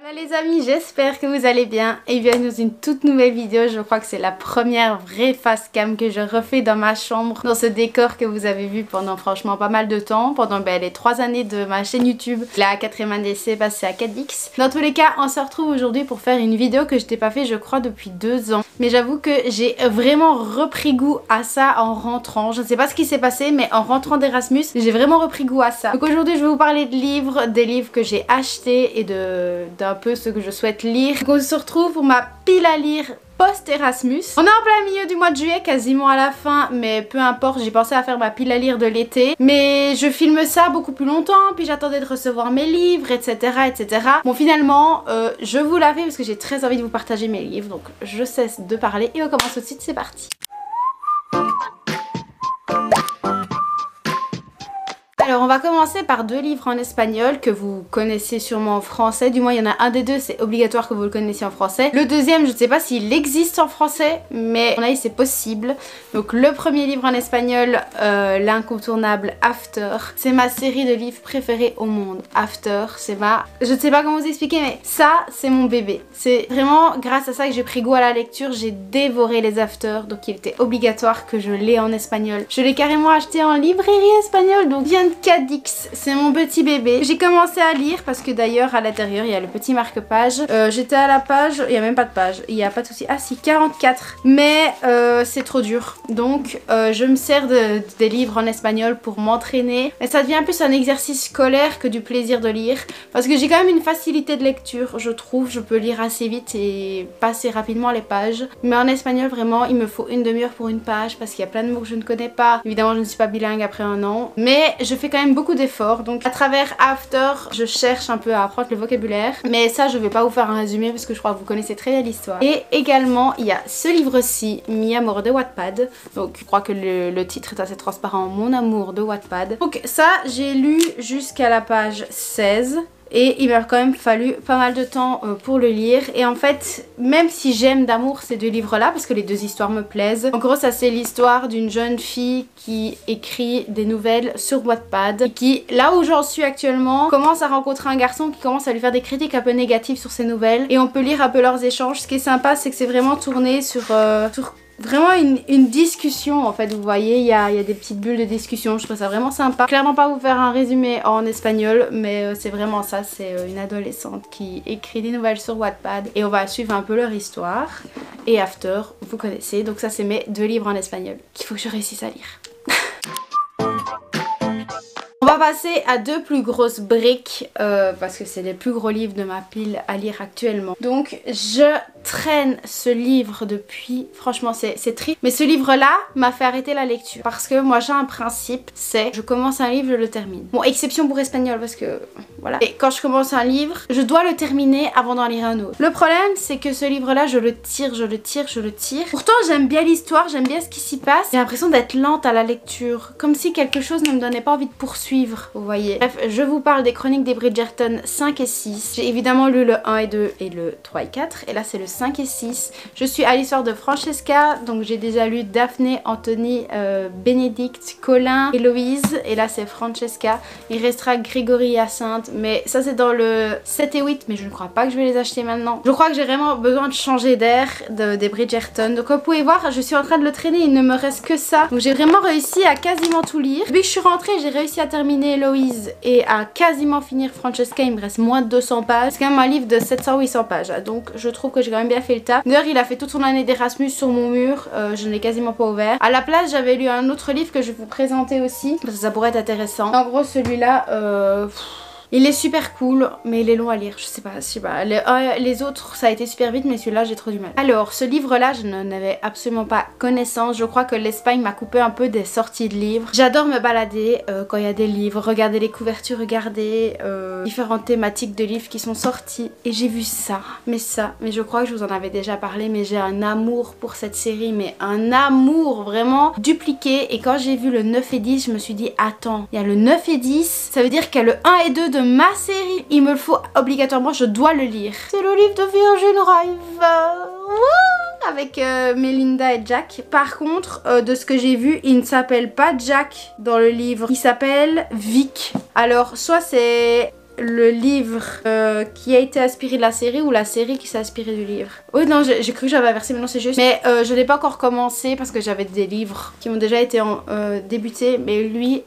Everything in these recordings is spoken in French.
va les amis, j'espère que vous allez bien et bienvenue dans une toute nouvelle vidéo. Je crois que c'est la première vraie face cam que je refais dans ma chambre, dans ce décor que vous avez vu pendant franchement pas mal de temps, pendant les 3 années de ma chaîne YouTube. La 4e année c'est passé à 4X. Dans tous les cas, on se retrouve aujourd'hui pour faire une vidéo que je t'ai pas fait je crois depuis 2 ans. Mais j'avoue que j'ai vraiment repris goût à ça en rentrant. Je ne sais pas ce qui s'est passé mais en rentrant d'Erasmus, j'ai vraiment repris goût à ça. Donc aujourd'hui je vais vous parler de livres, des livres que j'ai achetés et d'un peu ce que je souhaite lire. Donc on se retrouve pour ma pile à lire post-Erasmus. On est en plein milieu du mois de juillet, quasiment à la fin, mais peu importe, j'ai pensé à faire ma pile à lire de l'été. Mais je filme ça beaucoup plus longtemps, puis j'attendais de recevoir mes livres, etc. etc. Bon finalement, je vous la fais parce que j'ai très envie de vous partager mes livres, donc je cesse de parler et on commence tout de suite, c'est parti. Alors on va commencer par 2 livres en espagnol que vous connaissez sûrement en français, du moins il y en a un des deux, c'est obligatoire que vous le connaissiez en français. Le deuxième je ne sais pas s'il existe en français, mais à mon avis c'est possible. Donc le premier livre en espagnol, l'incontournable After, c'est ma série de livres préférée au monde. After, c'est ma... je ne sais pas comment vous expliquer mais ça c'est mon bébé. C'est vraiment grâce à ça que j'ai pris goût à la lecture, j'ai dévoré les After, donc il était obligatoire que je l'ai en espagnol. Je l'ai carrément acheté en librairie espagnole, donc vient de 4X, c'est mon petit bébé. J'ai commencé à lire parce que d'ailleurs à l'intérieur il y a le petit marque-page. J'étais à la page, il n'y a même pas de page, il n'y a pas de souci. Ah si, 44. Mais c'est trop dur. Donc je me sers des livres en espagnol pour m'entraîner. Mais ça devient plus un exercice scolaire que du plaisir de lire. Parce que j'ai quand même une facilité de lecture, je trouve. Je peux lire assez vite et passer rapidement les pages. Mais en espagnol vraiment il me faut une demi-heure pour une page parce qu'il y a plein de mots que je ne connais pas. Évidemment je ne suis pas bilingue après un an. Mais je fais quand même beaucoup d'efforts, donc à travers After je cherche un peu à apprendre le vocabulaire, mais ça je vais pas vous faire un résumé parce que je crois que vous connaissez très bien l'histoire. Et également il y a ce livre-ci, Mi amour de Wattpad, donc je crois que le titre est assez transparent, Mon amour de Wattpad. Donc ça j'ai lu jusqu'à la page 16. Et il m'a quand même fallu pas mal de temps pour le lire. Et en fait, même si j'aime d'amour ces 2 livres-là, parce que les 2 histoires me plaisent. En gros, ça c'est l'histoire d'une jeune fille qui écrit des nouvelles sur Wattpad. Et qui, là où j'en suis actuellement, commence à rencontrer un garçon qui commence à lui faire des critiques un peu négatives sur ses nouvelles. Et on peut lire un peu leurs échanges. Ce qui est sympa, c'est que c'est vraiment tourné sur vraiment une discussion en fait, vous voyez, il y a des petites bulles de discussion, je trouve ça vraiment sympa. Clairement pas vous faire un résumé en espagnol, mais c'est vraiment ça, c'est une adolescente qui écrit des nouvelles sur Wattpad et on va suivre un peu leur histoire. Et After, vous connaissez, donc ça c'est mes 2 livres en espagnol qu'il faut que je réussisse à lire. On va passer à 2 plus grosses briques parce que c'est les plus gros livres de ma pile à lire actuellement. Donc je traîne ce livre depuis, franchement c'est triste, mais ce livre là m'a fait arrêter la lecture parce que moi j'ai un principe, c'est je commence un livre, je le termine. Bon, exception pour espagnol parce que voilà. Et quand je commence un livre, je dois le terminer avant d'en lire un autre. Le problème c'est que ce livre là je le tire, je le tire, je le tire. Pourtant j'aime bien l'histoire, j'aime bien ce qui s'y passe. J'ai l'impression d'être lente à la lecture, comme si quelque chose ne me donnait pas envie de poursuivre, vous voyez. Bref, je vous parle des Chroniques des Bridgerton 5 et 6. J'ai évidemment lu le 1 et 2 et le 3 et 4 et là c'est le 5 et 6. Je suis à l'histoire de Francesca, donc j'ai déjà lu Daphné, Anthony, Bénédicte, Colin, Héloïse et là c'est Francesca. Il restera Grégory et Hyacinthe, mais ça c'est dans le 7 et 8, mais je ne crois pas que je vais les acheter maintenant. Je crois que j'ai vraiment besoin de changer d'air des Bridgerton. Donc comme vous pouvez voir, je suis en train de le traîner, il ne me reste que ça. Donc j'ai vraiment réussi à quasiment tout lire. Depuis que je suis rentrée, j'ai réussi à terminer Héloïse et à quasiment finir Francesca. Il me reste moins de 200 pages. C'est quand même un livre de 700-800 pages, donc je trouve que j'ai quand même bien fait le taf. D'ailleurs il a fait toute son année d'Erasmus sur mon mur, je ne l'ai quasiment pas ouvert. À la place j'avais lu un autre livre que je vais vous présenter aussi parce que ça pourrait être intéressant. En gros celui-là il est super cool, mais il est long à lire, je sais pas. Les autres ça a été super vite, mais celui-là j'ai trop du mal. Alors ce livre-là je n'en avais absolument pas connaissance. Je crois que l'Espagne m'a coupé un peu des sorties de livres. J'adore me balader quand il y a des livres, regarder les couvertures, regarder différentes thématiques de livres qui sont sortis. Et j'ai vu ça, mais je crois que je vous en avais déjà parlé, mais j'ai un amour pour cette série, mais un amour vraiment dupliqué. Et quand j'ai vu le 9 et 10, je me suis dit attends, il y a le 9 et 10, ça veut dire qu'il y a le 1 et 2 de ma série, il me le faut obligatoirement, je dois le lire. C'est le livre de Virgin Rive avec Melinda et Jack. Par contre, de ce que j'ai vu, il ne s'appelle pas Jack dans le livre, il s'appelle Vic. Alors soit c'est le livre qui a été inspiré de la série ou la série qui s'est inspirée du livre. Oui non, j'ai cru que j'avais inversé, mais non c'est juste. Mais je n'ai pas encore commencé parce que j'avais des livres qui ont déjà été débutés. Mais lui,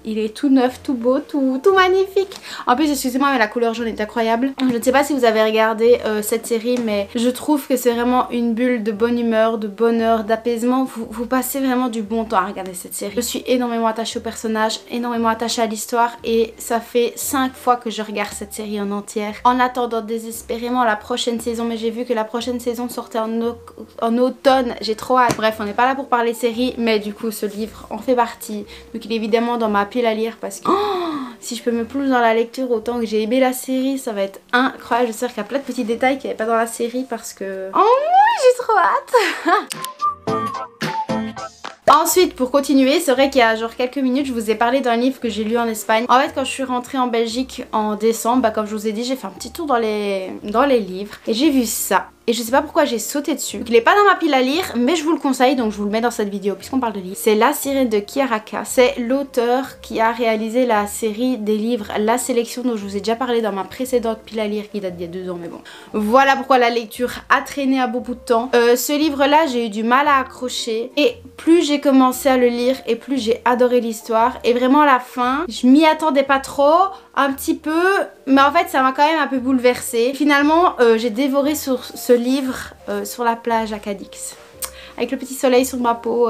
il est tout neuf, tout beau, tout magnifique. En plus, excusez-moi, mais la couleur jaune est incroyable. Je ne sais pas si vous avez regardé cette série, mais je trouve que c'est vraiment une bulle de bonne humeur, de bonheur, d'apaisement. Vous passez vraiment du bon temps à regarder cette série. Je suis énormément attachée au personnage, énormément attachée à l'histoire et ça fait 5 fois que je regarde cette série en entière en attendant désespérément la prochaine saison. Mais j'ai vu que la prochaine saison sortait en automne, j'ai trop hâte. Bref, on n'est pas là pour parler série, mais du coup ce livre en fait partie. Donc il est évidemment dans ma pile à lire parce que si je peux me plonger dans la lecture autant que j'ai aimé la série, ça va être incroyable. J'espère qu'il y a plein de petits détails qu'il n'y avait pas dans la série parce que... Oh j'ai trop hâte. Ensuite, pour continuer, c'est vrai qu'il y a genre quelques minutes, je vous ai parlé d'un livre que j'ai lu en Espagne. En fait, quand je suis rentrée en Belgique en décembre, bah, comme je vous ai dit, j'ai fait un petit tour dans les livres et j'ai vu ça. Et je sais pas pourquoi j'ai sauté dessus. Donc, il est pas dans ma pile à lire, mais je vous le conseille, donc je vous le mets dans cette vidéo puisqu'on parle de livres. C'est La Sirène de Kiaraka. C'est l'auteur qui a réalisé la série des livres La Sélection dont je vous ai déjà parlé dans ma précédente pile à lire qui date d'il y a 2 ans, mais bon. Voilà pourquoi la lecture a traîné un beau bout de temps. Ce livre-là, j'ai eu du mal à accrocher et plus j'ai commencé à le lire et plus j'ai adoré l'histoire. Et vraiment à la fin, je m'y attendais pas trop, un petit peu, mais en fait ça m'a quand même un peu bouleversée. Finalement, j'ai dévoré sur ce livre sur la plage à Cadix. Avec le petit soleil sur ma peau,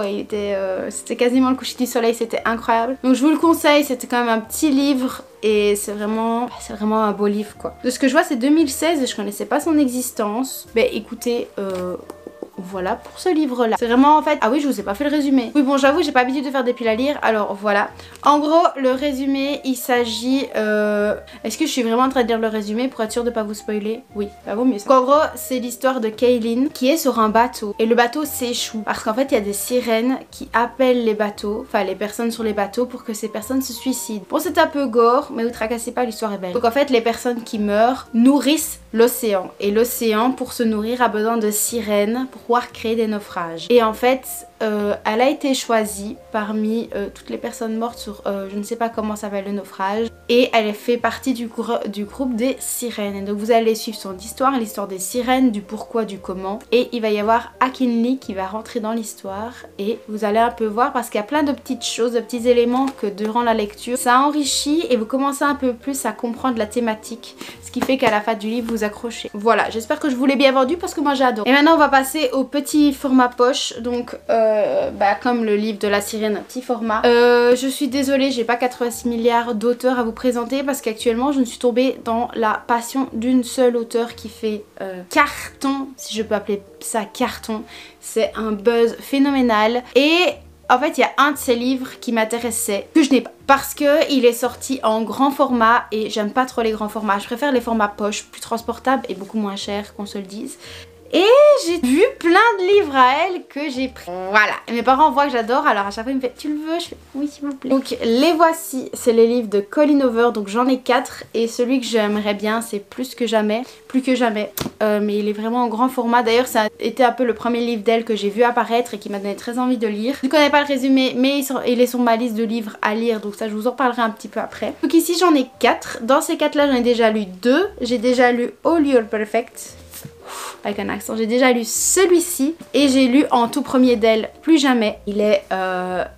c'était quasiment le coucher du soleil, c'était incroyable. Donc je vous le conseille, c'était quand même un petit livre et c'est vraiment un beau livre quoi. De ce que je vois c'est 2016 et je connaissais pas son existence. Mais écoutez, voilà pour ce livre là. C'est vraiment en fait... Ah oui, je vous ai pas fait le résumé. Oui bon, j'avoue j'ai pas l'habitude de faire des piles à lire. Alors voilà. En gros le résumé il s'agit... Est-ce que je suis vraiment en train de lire le résumé pour être sûre de pas vous spoiler? Oui, ça vaut mieux ça. En gros c'est l'histoire de Kaylin qui est sur un bateau. Et le bateau s'échoue. Parce qu'en fait il y a des sirènes qui appellent les bateaux, enfin les personnes sur les bateaux pour que ces personnes se suicident. Bon c'est un peu gore mais vous tracassez pas, l'histoire est belle. Donc en fait les personnes qui meurent nourrissent l'océan. Et l'océan pour se nourrir a besoin de sirènes pour pouvoir créer des naufrages. Et en fait elle a été choisie parmi toutes les personnes mortes sur je ne sais pas comment s'appelle le naufrage et elle fait partie du groupe des sirènes. Et donc vous allez suivre son histoire, l'histoire des sirènes, du pourquoi, du comment, et il va y avoir Akinli qui va rentrer dans l'histoire et vous allez un peu voir parce qu'il y a plein de petites choses, de petits éléments que durant la lecture ça enrichit et vous commencez un peu plus à comprendre la thématique, ce qui fait qu'à la fin du livre vous accrochez. Voilà, j'espère que je vous l'ai bien vendu parce que moi j'adore. Et maintenant on va passer au petit format poche, donc comme le livre de la sirène, un petit format. Je suis désolée, j'ai pas 86 milliards d'auteurs à vous présenter parce qu'actuellement je ne suis tombée dans la passion d'une seule auteure qui fait carton, si je peux appeler ça carton. C'est un buzz phénoménal et en fait il y a un de ses livres qui m'intéressait que je n'ai pas parce que il est sorti en grand format et j'aime pas trop les grands formats. Je préfère les formats poche, plus transportables et beaucoup moins chers qu'on se le dise. Et j'ai vu plein de livres à elle que j'ai pris. Voilà, et mes parents voient que j'adore, alors à chaque fois ils me font tu le veux? Je fais oui s'il vous plaît. Donc les voici, c'est les livres de Colleen Hoover, donc j'en ai 4 et celui que j'aimerais bien c'est Plus que jamais, mais il est vraiment en grand format. D'ailleurs ça a été un peu le premier livre d'elle que j'ai vu apparaître et qui m'a donné très envie de lire. Je ne connais pas le résumé mais il est sur ma liste de livres à lire, donc ça je vous en parlerai un petit peu après. Donc ici j'en ai 4, dans ces 4 là j'en ai déjà lu 2, j'ai déjà lu All You're Perfect. Avec un accent, j'ai déjà lu celui-ci et j'ai lu en tout premier d'elle Plus jamais. Il est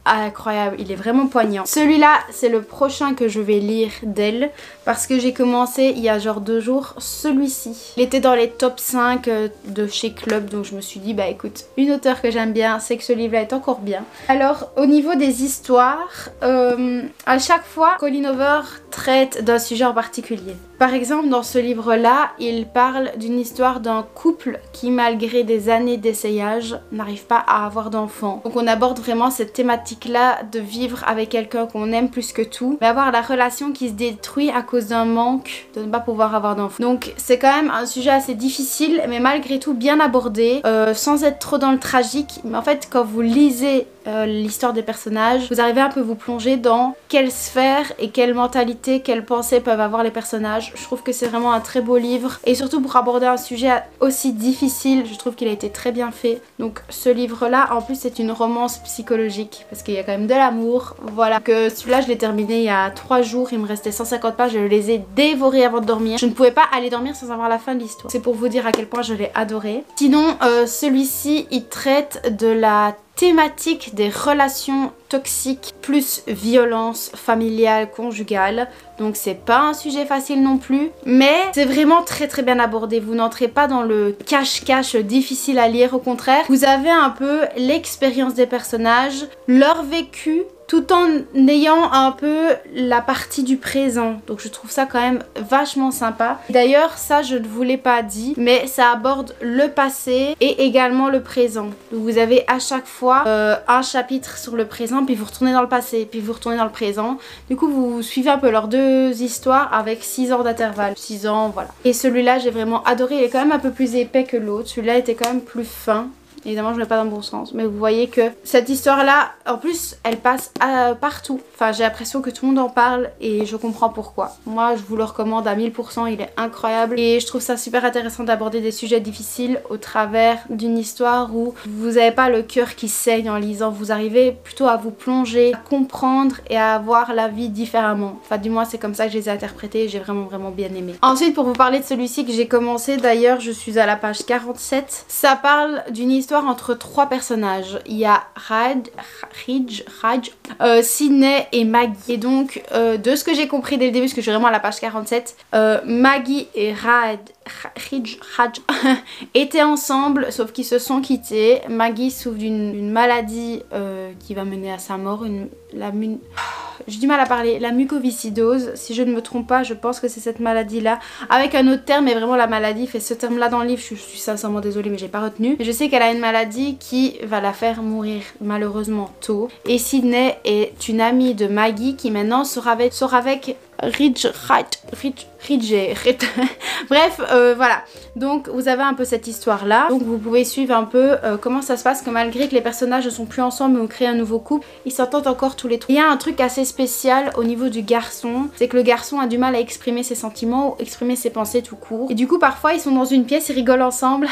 incroyable, il est vraiment poignant. Celui-là c'est le prochain que je vais lire d'elle parce que j'ai commencé il y a genre 2 jours celui-ci. Il était dans les top 5 de chez Club, donc je me suis dit bah écoute, une auteure que j'aime bien, c'est que ce livre-là est encore bien. Alors au niveau des histoires, à chaque fois Colleen Hoover traite d'un sujet en particulier. Par exemple dans ce livre-là, il parle d'une histoire d'un couple qui malgré des années d'essayage n'arrive pas à avoir d'enfants. Donc on aborde vraiment cette thématique-là de vivre avec quelqu'un qu'on aime plus que tout, mais avoir la relation qui se détruit à cause d'un manque de ne pas pouvoir avoir d'enfants. Donc c'est quand même un sujet assez difficile mais malgré tout bien abordé, sans être trop dans le tragique. Mais en fait quand vous lisez l'histoire des personnages. Vous arrivez un peu vous plonger dans quelle sphère et quelle mentalité, quelles pensées peuvent avoir les personnages. Je trouve que c'est vraiment un très beau livre et surtout pour aborder un sujet aussi difficile, je trouve qu'il a été très bien fait. Donc ce livre là en plus c'est une romance psychologique parce qu'il y a quand même de l'amour. Voilà, que celui-là je l'ai terminé il y a 3 jours, il me restait 150 pages, je les ai dévorés avant de dormir. Je ne pouvais pas aller dormir sans avoir la fin de l'histoire. C'est pour vous dire à quel point je l'ai adoré. Sinon celui-ci il traite de la thématique des relations toxiques plus violence familiale, conjugale. Donc c'est pas un sujet facile non plus, mais c'est vraiment très très bien abordé. Vous n'entrez pas dans le cache-cache difficile à lire, au contraire. Vous avez un peu l'expérience des personnages, leur vécu, tout en ayant un peu la partie du présent. Donc je trouve ça quand même vachement sympa. D'ailleurs ça je ne vous l'ai pas dit, mais ça aborde le passé et également le présent. Donc vous avez à chaque fois un chapitre sur le présent, puis vous retournez dans le passé, puis vous retournez dans le présent. Du coup vous suivez un peu leurs deux histoires avec 6 ans d'intervalle. 6 ans, voilà. Et celui-là j'ai vraiment adoré, il est quand même un peu plus épais que l'autre. Celui-là était quand même plus fin. Évidemment je ne vais pas dans le bon sens, mais vous voyez que cette histoire là en plus elle passe partout. Enfin j'ai l'impression que tout le monde en parle et je comprends pourquoi. Moi je vous le recommande à 1000%, il est incroyable et je trouve ça super intéressant d'aborder des sujets difficiles au travers d'une histoire où vous n'avez pas le cœur qui saigne en lisant. Vous arrivez plutôt à vous plonger, à comprendre et à voir la vie différemment. Enfin du moins c'est comme ça que je les ai interprétés et j'ai vraiment bien aimé. Ensuite pour vous parler de celui-ci que j'ai commencé, d'ailleurs je suis à la page 47. Ça parle d'une histoire entre 3 personnages. Il y a Raj, Sydney et Maggie. Et donc de ce que j'ai compris dès le début, parce que je suis vraiment à la page 47, Maggie et Raj étaient ensemble sauf qu'ils se sont quittés. Maggie souffre d'une maladie qui va mener à sa mort, j'ai du mal à parler, la mucoviscidose, si je ne me trompe pas, je pense que c'est cette maladie là, avec un autre terme, mais vraiment la maladie fait ce terme là dans le livre, je suis sincèrement désolée mais j'ai pas retenu. Mais je sais qu'elle a une maladie qui va la faire mourir malheureusement tôt. Et Sydney est une amie de Maggie qui maintenant sort avec bref voilà, donc vous avez un peu cette histoire là, donc vous pouvez suivre un peu comment ça se passe, que malgré que les personnages ne sont plus ensemble mais ont créé un nouveau couple, ils s'entendent encore tous les trois. Il y a un truc assez spécial au niveau du garçon, c'est que le garçon a du mal à exprimer ses sentiments ou exprimer ses pensées tout court, et du coup parfois ils sont dans une pièce, ils rigolent ensemble,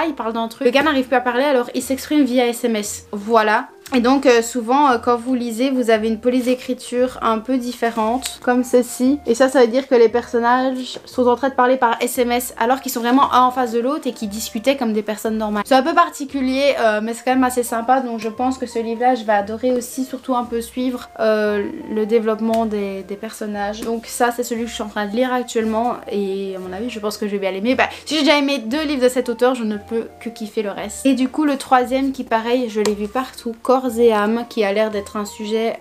ils parlent d'un truc, le gars n'arrive plus à parler alors il s'exprime via SMS, voilà. Et donc souvent quand vous lisez vous avez une police d'écriture un peu différente comme ceci, et ça veut dire que les personnages sont en train de parler par SMS alors qu'ils sont vraiment un en face de l'autre et qui discutaient comme des personnes normales. C'est un peu particulier mais c'est quand même assez sympa, donc je pense que ce livre là je vais adorer aussi, surtout un peu suivre le développement des personnages. Donc ça c'est celui que je suis en train de lire actuellement et à mon avis je pense que je vais bien l'aimer. Si j'ai déjà aimé 2 livres de cet auteur, je ne peux que kiffer le reste. Et du coup le troisième qui pareil je l'ai vu partout, Corps et âme, qui a l'air d'être un sujet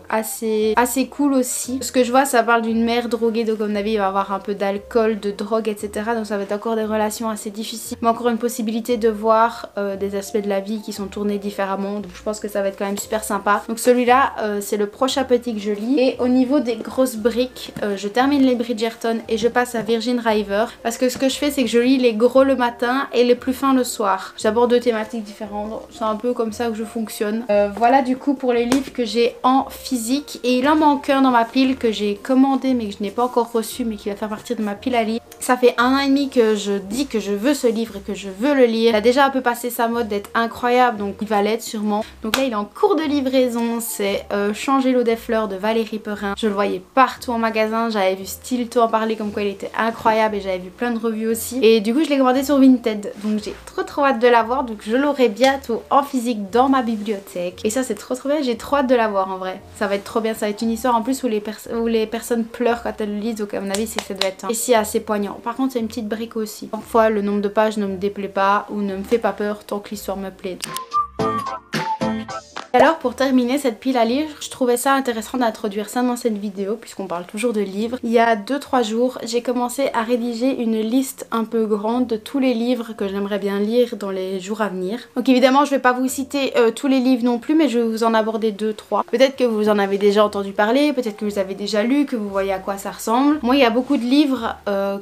assez cool aussi. Ce que je vois ça parle d'une mère droguée, donc comme avis il va y avoir un peu d'alcool, de drogue, etc. Donc ça va être encore des relations assez difficiles, mais encore une possibilité de voir des aspects de la vie qui sont tournés différemment, donc je pense que ça va être quand même super sympa. Donc celui-là c'est le prochain petit que je lis. Et au niveau des grosses briques, je termine les Bridgerton et je passe à Virgin River, parce que ce que je fais c'est que je lis les gros le matin et les plus fins le soir. J'aborde 2 thématiques différentes, c'est un peu comme ça que je fonctionne. Voilà du coup pour les livres que j'ai en physique, et il en manque un dans ma pile que j'ai commandé mais que je n'ai pas encore reçu, mais qui va faire partie de ma pile à lire. Ça fait 1 an et demi que je dis que je veux ce livre et que je veux le lire. Il a déjà un peu passé sa mode d'être incroyable, donc il va l'être sûrement. Donc là il est en cours de livraison, c'est Changer l'eau des fleurs de Valérie Perrin. Je le voyais partout en magasin, j'avais vu Stilto en parler comme quoi il était incroyable et j'avais vu plein de revues aussi. Et du coup je l'ai commandé sur Vinted, donc j'ai trop hâte de l'avoir, donc je l'aurai bientôt en physique dans ma bibliothèque. Et ça c'est trop bien, j'ai trop hâte de l'avoir en vrai. Ça va être trop bien, ça va être une histoire en plus où les personnes pleurent quand elles le lisent, donc à mon avis c'est que ça doit être et si assez poignant. Par contre c'est une petite brique aussi. Parfois le nombre de pages ne me déplaît pas ou ne me fait pas peur tant que l'histoire me plaît. Alors pour terminer cette pile à lire, je trouvais ça intéressant d'introduire ça dans cette vidéo puisqu'on parle toujours de livres. Il y a 2-3 jours, j'ai commencé à rédiger une liste un peu grande de tous les livres que j'aimerais bien lire dans les jours à venir. Donc évidemment je vais pas vous citer tous les livres non plus, mais je vais vous en aborder 2-3. Peut-être que vous en avez déjà entendu parler, peut-être que vous avez déjà lu, que vous voyez à quoi ça ressemble. Moi il y a beaucoup de livres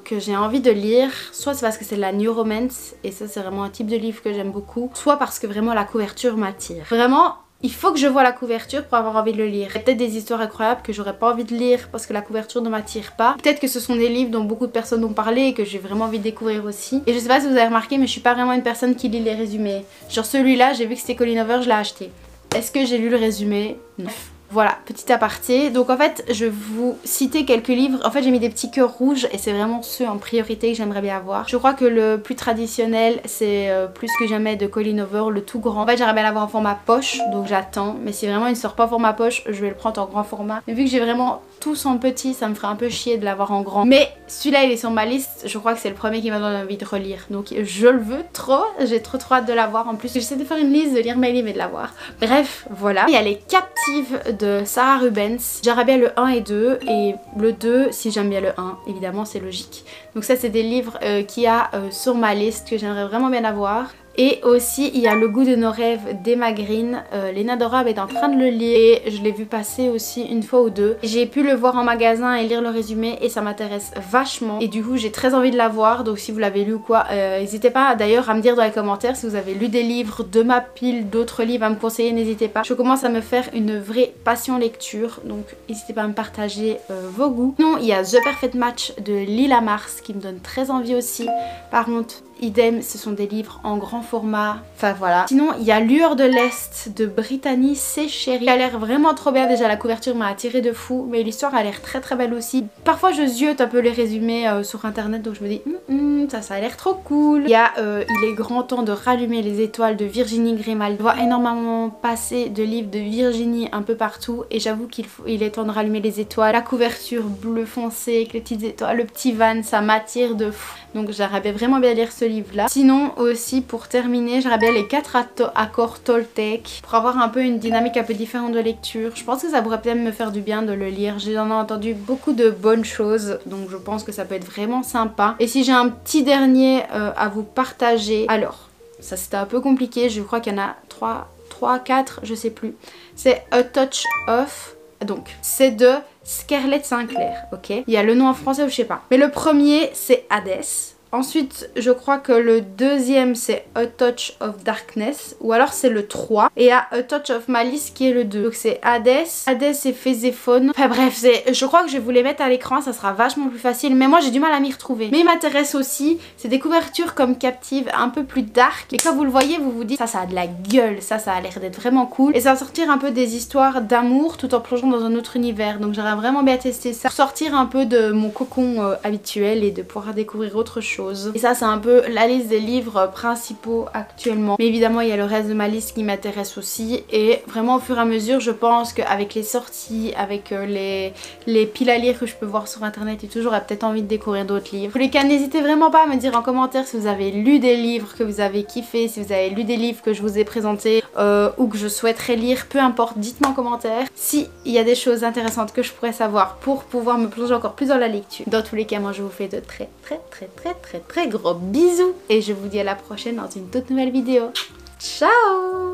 que j'ai envie de lire, soit c'est parce que c'est de la new romance et ça c'est vraiment un type de livre que j'aime beaucoup, soit parce que vraiment la couverture m'attire. Vraiment il faut que je voie la couverture pour avoir envie de le lire. Il y a peut-être des histoires incroyables que j'aurais pas envie de lire parce que la couverture ne m'attire pas. Peut-être que ce sont des livres dont beaucoup de personnes ont parlé et que j'ai vraiment envie de découvrir aussi. Et je sais pas si vous avez remarqué, mais je suis pas vraiment une personne qui lit les résumés. Genre celui-là, j'ai vu que c'était Colleen Hoover, je l'ai acheté. Est-ce que j'ai lu le résumé? Non. Voilà, petit aparté. Donc en fait, je vais vous citer quelques livres. En fait, j'ai mis des petits cœurs rouges et c'est vraiment ceux en priorité que j'aimerais bien avoir. Je crois que le plus traditionnel, c'est Plus que jamais de Colleen Hoover, le tout grand. En fait, j'aimerais bien l'avoir en format poche, donc j'attends. Mais si vraiment il ne sort pas en format poche, je vais le prendre en grand format. Mais vu que j'ai vraiment tous en petit, ça me ferait un peu chier de l'avoir en grand. Mais celui-là, il est sur ma liste. Je crois que c'est le premier qui m'a donné envie de relire. Donc je le veux trop. J'ai trop hâte de l'avoir. En plus, j'essaie de faire une liste, de lire mes livres et de l'avoir. Bref, voilà. Il y a Les Captives de Sarah Rubens. J'aimerais bien le 1 et 2 et le 2 si j'aime bien le 1, évidemment c'est logique. Donc ça c'est des livres qu'il y a sur ma liste que j'aimerais vraiment bien avoir. Et aussi il y a Le goût de nos rêves d'Emma Green. Léna Dorab est en train de le lire et je l'ai vu passer aussi une fois ou deux. J'ai pu le voir en magasin et lire le résumé et ça m'intéresse vachement. Et du coup j'ai très envie de l'avoir, donc si vous l'avez lu ou quoi, n'hésitez pas d'ailleurs à me dire dans les commentaires si vous avez lu des livres de ma pile, d'autres livres à me conseiller, n'hésitez pas. Je commence à me faire une vraie passion lecture, donc n'hésitez pas à me partager vos goûts. Sinon il y a The Perfect Match de Lila Mars qui me donne très envie aussi. Par contre, idem, ce sont des livres en grand format. Enfin voilà. Sinon, il y a Lueur de l'Est de Brittany C. Sherry. Il a l'air vraiment trop bien. Déjà, la couverture m'a attiré de fou. Mais l'histoire a l'air très très belle aussi. Parfois, je ziote un peu les résumés sur internet. Donc je me dis, ça a l'air trop cool. Il y a Il est grand temps de rallumer les étoiles de Virginie Grimaldi. Je vois énormément passer de livres de Virginie un peu partout. Et j'avoue qu'il est temps de rallumer les étoiles. La couverture bleu foncé avec les petites étoiles, le petit van, ça m'attire de fou. Donc j'aimerais vraiment bien lire ce livre là. Sinon aussi pour terminer, j'aimerais bien les 4 accords Toltec pour avoir un peu une dynamique un peu différente de lecture. Je pense que ça pourrait peut-être me faire du bien de le lire. J'en ai entendu beaucoup de bonnes choses, donc je pense que ça peut être vraiment sympa. Et si j'ai un petit dernier à vous partager, alors ça c'était un peu compliqué, je crois qu'il y en a 3, 4, je sais plus. C'est A Touch Of. Donc c'est de Scarlett Sinclair, ok. Il y a le nom en français ou je sais pas. Mais le premier c'est Hades. Ensuite, je crois que le deuxième c'est A Touch of Darkness, ou alors c'est le 3. Et il y a A Touch of Malice qui est le 2. Donc c'est Hades et Phéséphone. Enfin bref, je crois que je vais vous les mettre à l'écran, ça sera vachement plus facile. Mais moi j'ai du mal à m'y retrouver. Mais il m'intéresse aussi, c'est des couvertures comme Captive, un peu plus dark. Et quand vous le voyez, vous vous dites, ça a de la gueule, ça a l'air d'être vraiment cool. Et ça va sortir un peu des histoires d'amour tout en plongeant dans un autre univers. Donc j'aimerais vraiment bien tester ça. Pour sortir un peu de mon cocon habituel et de pouvoir découvrir autre chose. Et ça c'est un peu la liste des livres principaux actuellement. Mais évidemment il y a le reste de ma liste qui m'intéresse aussi. Et vraiment au fur et à mesure je pense qu'avec les sorties, avec les piles à lire que je peux voir sur internet et tout, j'aurais peut-être envie de découvrir d'autres livres. En tous les cas n'hésitez vraiment pas à me dire en commentaire si vous avez lu des livres que vous avez kiffé, si vous avez lu des livres que je vous ai présentés ou que je souhaiterais lire, peu importe, dites-moi en commentaire s'il y a des choses intéressantes que je pourrais savoir pour pouvoir me plonger encore plus dans la lecture. Dans tous les cas moi je vous fais de très gros bisous et je vous dis à la prochaine dans une toute nouvelle vidéo. Ciao!